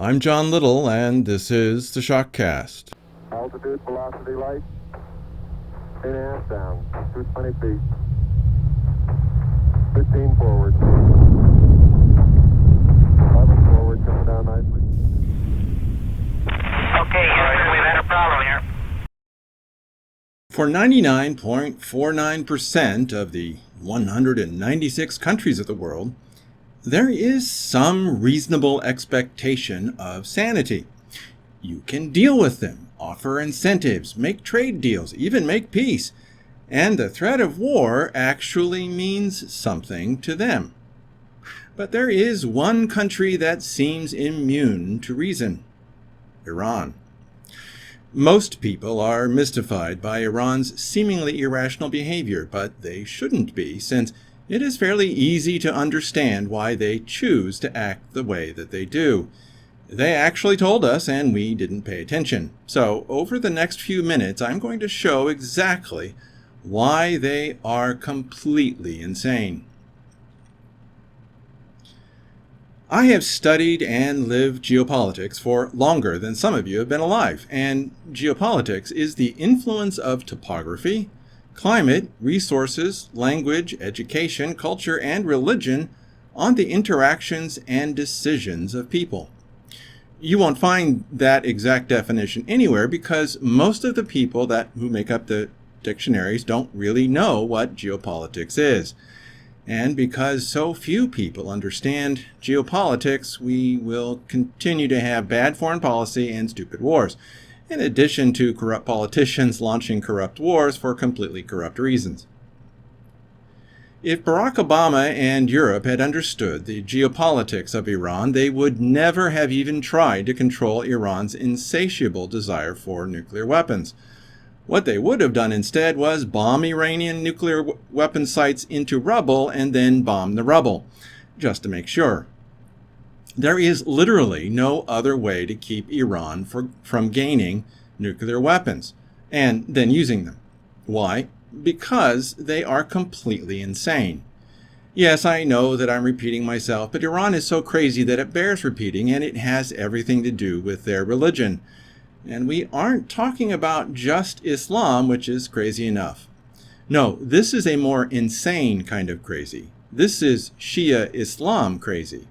I'm John Little, and this is the ShockCast. Altitude, velocity, light. 8.5 down, 220 feet. 15 forward. 11 forward, coming down nicely. Okay, Houston, we've had a problem here. For 99.49% of the 196 countries of the world, there is some reasonable expectation of sanity. You can deal with them, offer incentives, make trade deals, even make peace, and the threat of war actually means something to them. But there is one country that seems immune to reason: Iran. Most people are mystified by Iran's seemingly irrational behavior, but they shouldn't be, since it is fairly easy to understand why they choose to act the way that they do. They actually told us, and we didn't pay attention. So, over the next few minutes, I'm going to show exactly why they are completely insane. I have studied and lived geopolitics for longer than some of you have been alive, and geopolitics is the influence of topography, climate, resources, language, education, culture, and religion on the interactions and decisions of people. You won't find that exact definition anywhere because most of the people who make up the dictionaries don't really know what geopolitics is. And because so few people understand geopolitics, we will continue to have bad foreign policy and stupid wars, in addition to corrupt politicians launching corrupt wars for completely corrupt reasons. If Barack Obama and Europe had understood the geopolitics of Iran, they would never have even tried to control Iran's insatiable desire for nuclear weapons. What they would have done instead was bomb Iranian nuclear weapon sites into rubble and then bomb the rubble, just to make sure. There is literally no other way to keep Iran from gaining nuclear weapons and then using them. Why? Because they are completely insane. Yes, I know that I'm repeating myself, but Iran is so crazy that it bears repeating, and it has everything to do with their religion. And we aren't talking about just Islam, which is crazy enough. No, this is a more insane kind of crazy. This is Shia Islam crazy.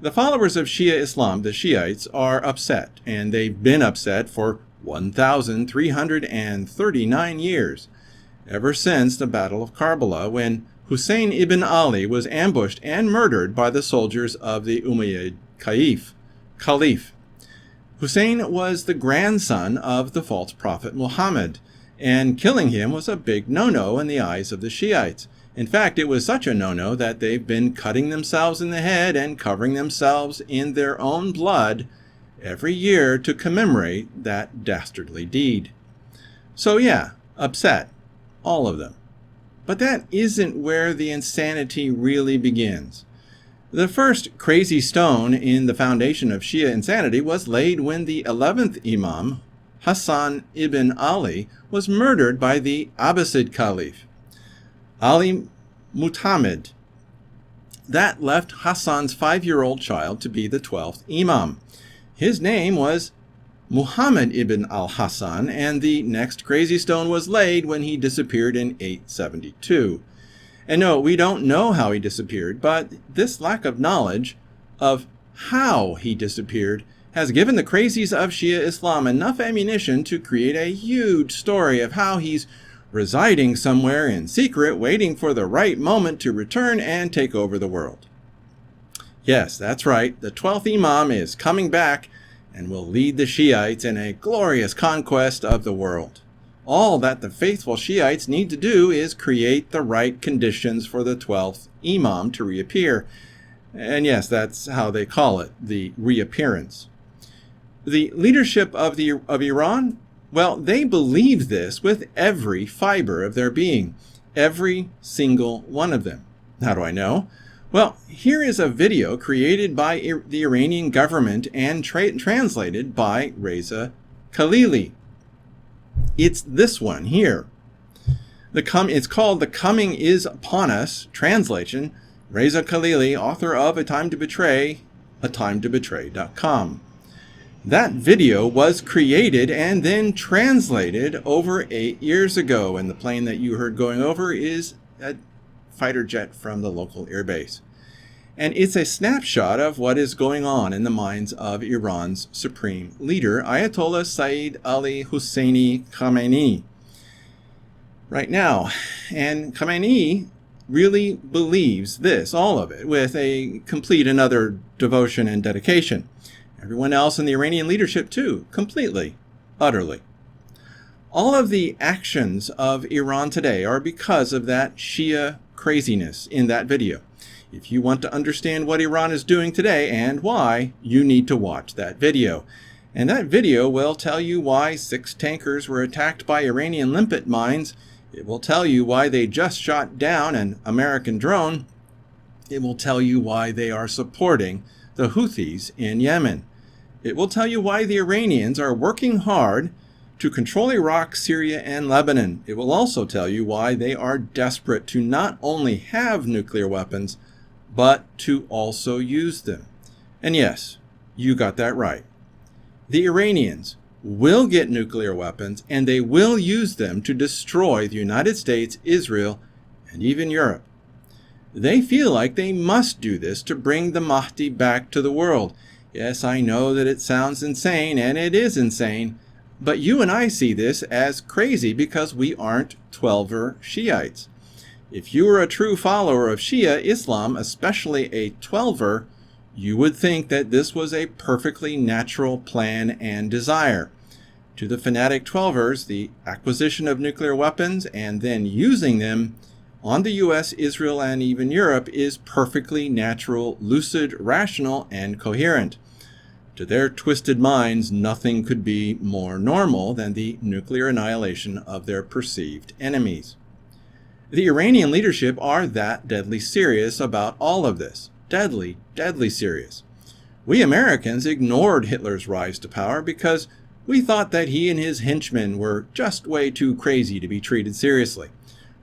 The followers of Shia Islam, the Shiites, are upset, and they've been upset for 1,339 years, ever since the Battle of Karbala, when Hussein ibn Ali was ambushed and murdered by the soldiers of the Umayyad Caliph. Hussein was the grandson of the false prophet Muhammad, and killing him was a big no-no in the eyes of the Shiites. In fact, it was such a no-no that they've been cutting themselves in the head and covering themselves in their own blood every year to commemorate that dastardly deed. So yeah, upset, all of them. But that isn't where the insanity really begins. The first crazy stone in the foundation of Shia insanity was laid when the 11th Imam, Hassan ibn Ali, was murdered by the Abbasid Caliph, Ali Muhammad. That left Hassan's 5-year-old child to be the 12th Imam. His name was Muhammad ibn al-Hassan, and the next crazy stone was laid when he disappeared in 872. And no, we don't know how he disappeared, but this lack of knowledge of how he disappeared has given the crazies of Shia Islam enough ammunition to create a huge story of how he's residing somewhere in secret, waiting for the right moment to return and take over the world. Yes, that's right, the 12th Imam is coming back and will lead the Shiites in a glorious conquest of the world. All that the faithful Shiites need to do is create the right conditions for the 12th Imam to reappear. And yes, that's how they call it, the reappearance. The leadership of Iran, well, they believe this with every fiber of their being, every single one of them. How do I know? Well, here is a video created by the Iranian government and translated by Reza Kahlili. It's this one here. It's called The Coming Is Upon Us, translation, Reza Kahlili, author of A Time to Betray, atimetoBetray.com. That video was created and then translated over 8 years ago, and the plane that you heard going over is a fighter jet from the local airbase. And it's a snapshot of what is going on in the minds of Iran's supreme leader, Ayatollah Sayyid Ali Husseini Khamenei, right now. And Khamenei really believes this, all of it, with a complete and utter devotion and dedication. Everyone else in the Iranian leadership too, completely, utterly. All of the actions of Iran today are because of that Shia craziness in that video. If you want to understand what Iran is doing today and why, you need to watch that video. And that video will tell you why 6 tankers were attacked by Iranian limpet mines. It will tell you why they just shot down an American drone. It will tell you why they are supporting the Houthis in Yemen. It will tell you why the Iranians are working hard to control Iraq, Syria, and Lebanon. It will also tell you why they are desperate to not only have nuclear weapons, but to also use them. And yes, you got that right. The Iranians will get nuclear weapons, and they will use them to destroy the United States, Israel, and even Europe. They feel like they must do this to bring the Mahdi back to the world. Yes, I know that it sounds insane, and it is insane, but you and I see this as crazy because we aren't 12er Shiites. If you were a true follower of Shia Islam, especially a 12er, you would think that this was a perfectly natural plan and desire. To the fanatic 12ers, the acquisition of nuclear weapons and then using them on the US, Israel, and even Europe is perfectly natural, lucid, rational, and coherent. To their twisted minds, nothing could be more normal than the nuclear annihilation of their perceived enemies. The Iranian leadership are that deadly serious about all of this. Deadly, deadly serious. We Americans ignored Hitler's rise to power because we thought that he and his henchmen were just way too crazy to be treated seriously.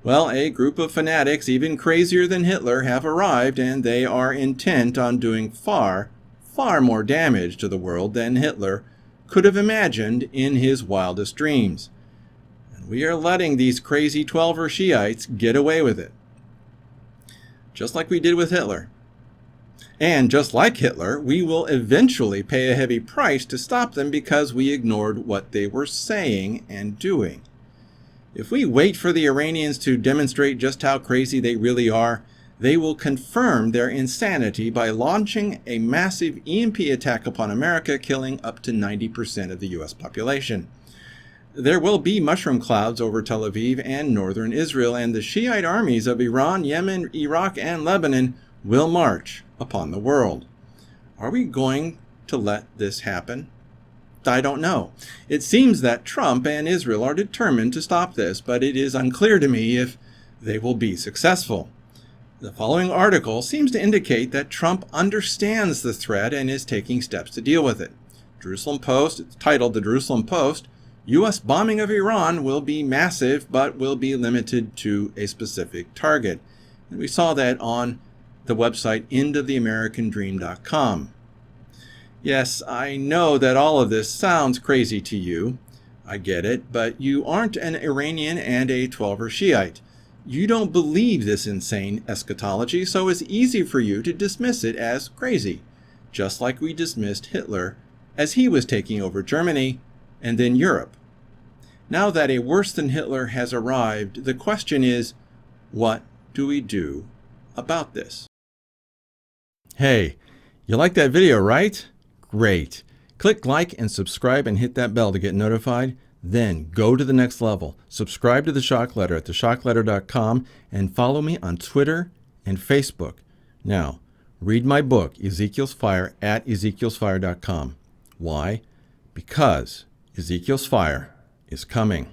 Well, a group of fanatics even crazier than Hitler have arrived, and they are intent on doing far, far more damage to the world than Hitler could have imagined in his wildest dreams. We are letting these crazy 12er Shiites get away with it. Just like we did with Hitler. And just like Hitler, we will eventually pay a heavy price to stop them because we ignored what they were saying and doing. If we wait for the Iranians to demonstrate just how crazy they really are, they will confirm their insanity by launching a massive EMP attack upon America, killing up to 90% of the US population. There will be mushroom clouds over Tel Aviv and northern Israel, and the Shiite armies of Iran, Yemen, Iraq, and Lebanon will march upon the world. Are we going to let this happen? I don't know. It seems that Trump and Israel are determined to stop this, but it is unclear to me if they will be successful. The following article seems to indicate that Trump understands the threat and is taking steps to deal with it. Jerusalem Post, it's titled The Jerusalem Post, U.S. bombing of Iran will be massive, but will be limited to a specific target. And we saw that on the website endoftheamericandream.com. Yes, I know that all of this sounds crazy to you. I get it, but you aren't an Iranian and a 12er Shiite. You don't believe this insane eschatology, so it's easy for you to dismiss it as crazy, just like we dismissed Hitler as he was taking over Germany and then Europe. Now that a worse than Hitler has arrived, the question is, what do we do about this? Hey, you like that video, right? Great. Click like and subscribe and hit that bell to get notified. Then go to the next level. Subscribe to The Shock Letter at theshockletter.com and follow me on Twitter and Facebook. Now, read my book, Ezekiel's Fire, at ezekielsfire.com. Why? Because Ezekiel's Fire is coming.